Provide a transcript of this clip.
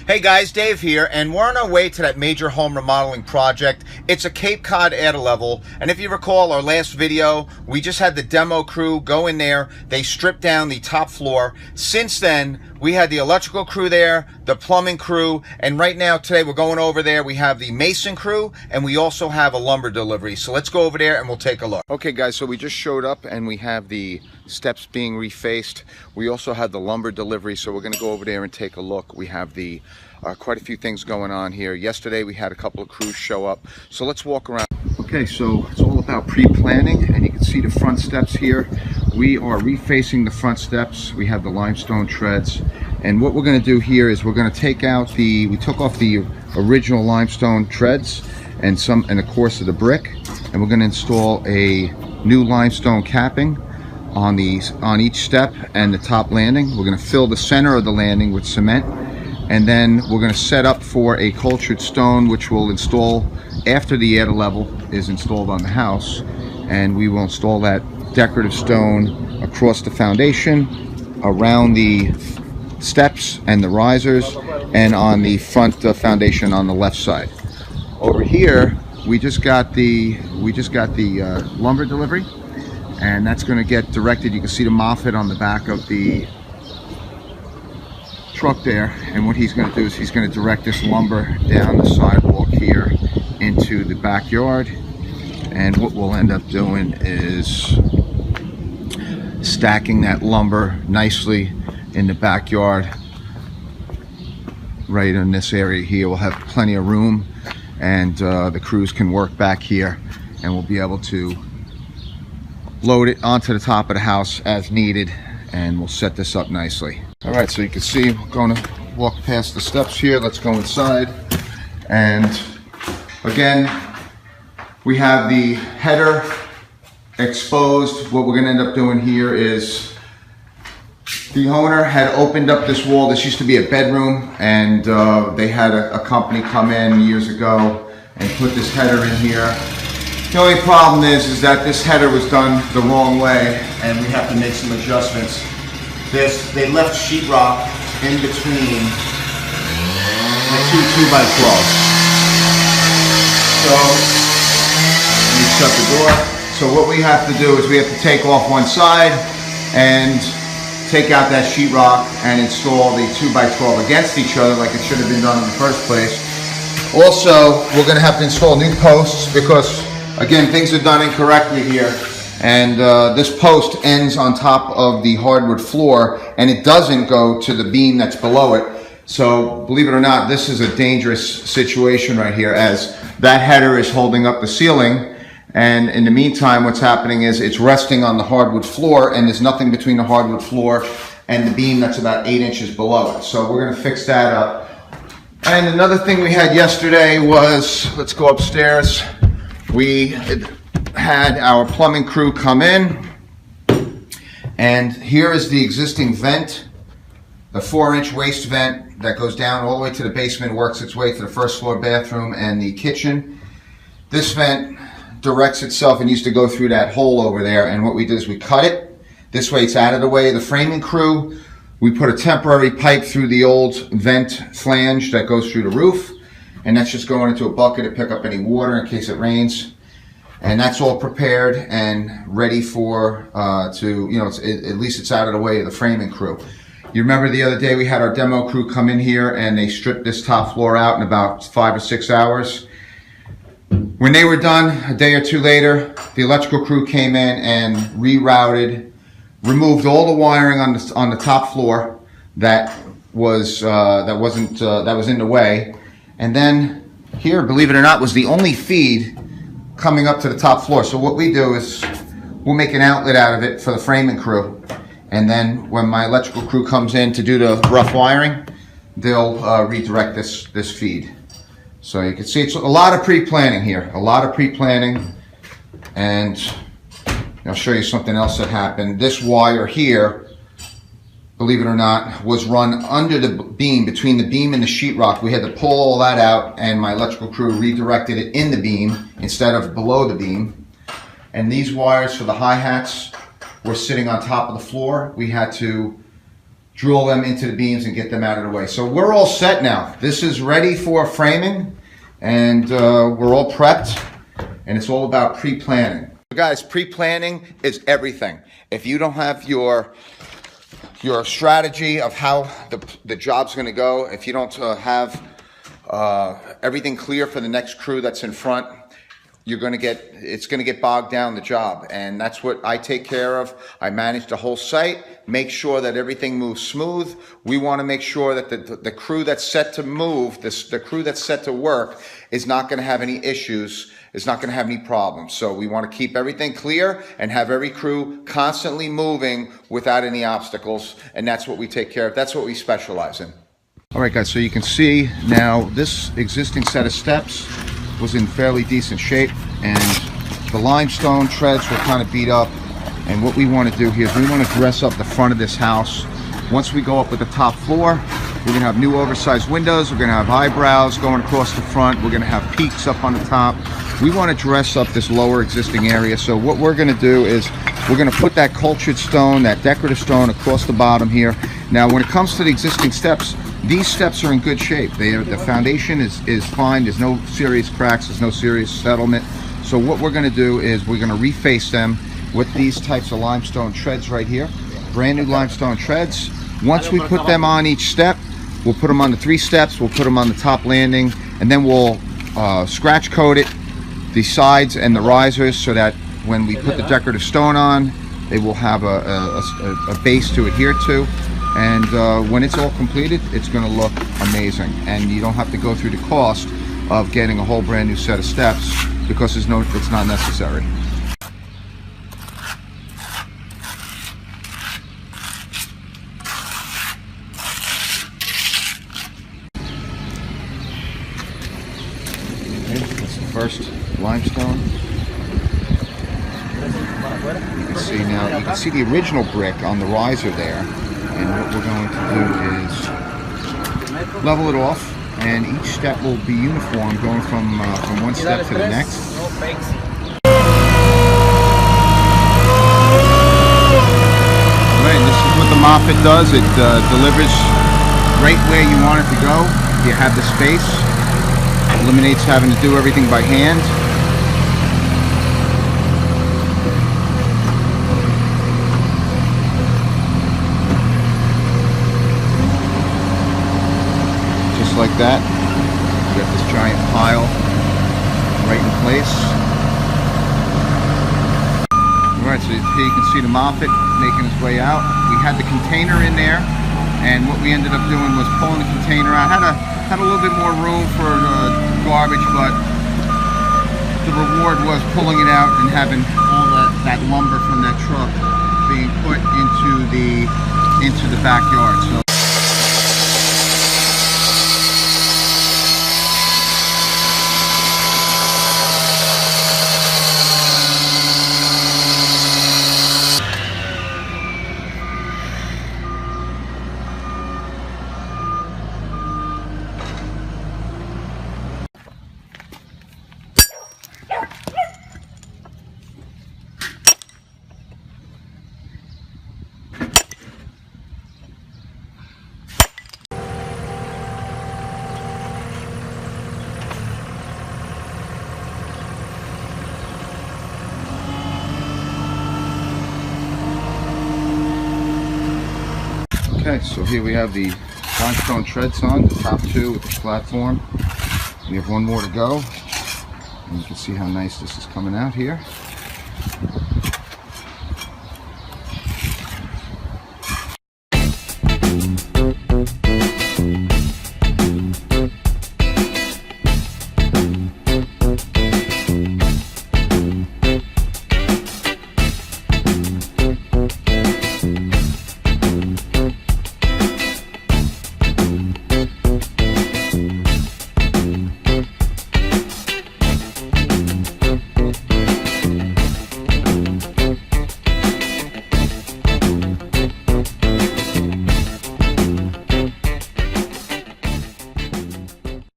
Hey guys, Dave here, and we're on our way to that major home remodeling project. It's a Cape Cod air level, and if you recall our last video, we just had the demo crew go in there. They stripped down the top floor. Since then, we had the electrical crew there, the plumbing crew, and right now today we're going over there. We have the mason crew, and we also have a lumber delivery. So let's go over there and we'll take a look. Okay guys, so we just showed up and we have the steps being refaced. We also have the lumber delivery, so we're going to go over there and take a look. We have the quite a few things going on here. Yesterday we had a couple of crews show up, so let's walk around. Okay, so it's all about pre-planning, and you can see the front steps here. We are refacing the front steps. We have the limestone treads, and what we're going to do here is we're going to take out we took off the original limestone treads and of course of the brick, and we're going to install a new limestone capping on each step and the top landing. We're going to fill the center of the landing with cement, and then we're going to set up for a cultured stone, which we'll install after the air level is installed on the house. And we will install that decorative stone across the foundation, around the steps and the risers, and on the front foundation on the left side. Over here, we just got the lumber delivery, and that's going to get directed. You can see the moffett on the back of the truck there, and what he's going to do is he's going to direct this lumber down the sidewalk here into the backyard. And what we'll end up doing is stacking that lumber nicely in the backyard right in this area here. We'll have plenty of room, and the crews can work back here, and we'll be able to load it onto the top of the house as needed, and we'll set this up nicely. All right, so you can see we're going to walk past the steps here. Let's go inside. And again, we have the header exposed. What we're going to end up doing here is the owner had opened up this wall. This used to be a bedroom, and they had a company come in years ago and put this header in here. The only problem is that this header was done the wrong way, and we have to make some adjustments. They left sheetrock in between the two 2x12s. So you shut the door. So what we have to do is we have to take off one side and take out that sheetrock and install the 2x12 against each other like it should have been done in the first place. Also, we're going to have to install new posts because, again, things are done incorrectly here. And this post ends on top of the hardwood floor, and it doesn't go to the beam that's below it. So believe it or not, this is a dangerous situation right here, as that header is holding up the ceiling, and in the meantime what's happening is it's resting on the hardwood floor, and there's nothing between the hardwood floor and the beam that's about 8 inches below it. So we're going to fix that up. And another thing we had yesterday was, let's go upstairs, we had our plumbing crew come in, and here is the existing vent, a 4-inch waste vent that goes down all the way to the basement, works its way to the first floor bathroom and the kitchen. This vent directs itself and used to go through that hole over there, and what we did is we cut it. This way it's out of the way of the framing crew. We put a temporary pipe through the old vent flange that goes through the roof, and that's just going into a bucket to pick up any water in case it rains. And that's all prepared and ready for, at least it's out of the way of the framing crew. You remember the other day we had our demo crew come in here and they stripped this top floor out in about 5 or 6 hours. When they were done, a day or two later, the electrical crew came in and rerouted, removed all the wiring on the top floor that was in the way. And then here, believe it or not, was the only feed coming up to the top floor. So what we do is we'll make an outlet out of it for the framing crew, and then when my electrical crew comes in to do the rough wiring, they'll redirect this feed. So you can see it's a lot of pre-planning here, a lot of pre-planning. And I'll show you something else that happened. This wire here, believe it or not, was run under the beam, between the beam and the sheetrock. We had to pull all that out, and my electrical crew redirected it in the beam instead of below the beam. And these wires for the hi-hats were sitting on top of the floor. We had to drill them into the beams and get them out of the way. So we're all set now. This is ready for framing, and we're all prepped, and it's all about pre-planning. Guys, pre-planning is everything. If you don't have your strategy of how the job's going to go, if you don't have everything clear for the next crew that's in front, it's going to get bogged down the job. And that's what I take care of. I manage the whole site, make sure that everything moves smooth. We want to make sure that the crew that's set to move, the crew that's set to work, is not going to have any issues, is not going to have any problems. So we want to keep everything clear and have every crew constantly moving without any obstacles. And that's what we take care of. That's what we specialize in. All right, guys, so you can see now this existing set of steps was in fairly decent shape, and the limestone treads were kind of beat up. And what we want to do here is we want to dress up the front of this house. Once we go up with the top floor, we're going to have new oversized windows, we're going to have eyebrows going across the front, we're going to have peaks up on the top. We want to dress up this lower existing area. So what we're going to do is we're going to put that cultured stone, that decorative stone, across the bottom here. Now when it comes to the existing steps, these steps are in good shape. The foundation is fine. There's no serious cracks. There's no serious settlement. So what we're going to do is we're going to reface them with these types of limestone treads right here. Brand new limestone treads. Once we put them on each step, we'll put them on the 3 steps. We'll put them on the top landing, and then we'll scratch coat it, the sides and the risers, so that when we put the decorative stone on, they will have a base to adhere to. And when it's all completed, it's going to look amazing, and you don't have to go through the cost of getting a whole brand new set of steps, because it's not necessary. Okay, that's the first limestone. You can see the original brick on the riser there. And what we're going to do is level it off, and each step will be uniform, going from one step to the next. Alright, this is what the Moffett does. It delivers right where you want it to go. You have the space. It eliminates having to do everything by hand. Like that, you got this giant pile right in place. Alright, so here you can see the Moffett making its way out. We had the container in there, and what we ended up doing was pulling the container out. Had a little bit more room for garbage, but the reward was pulling it out and having all that lumber from that truck being put into the backyard. So okay, so here we have the limestone treads on, the top 2 with the platform. We have one more to go, and you can see how nice this is coming out here.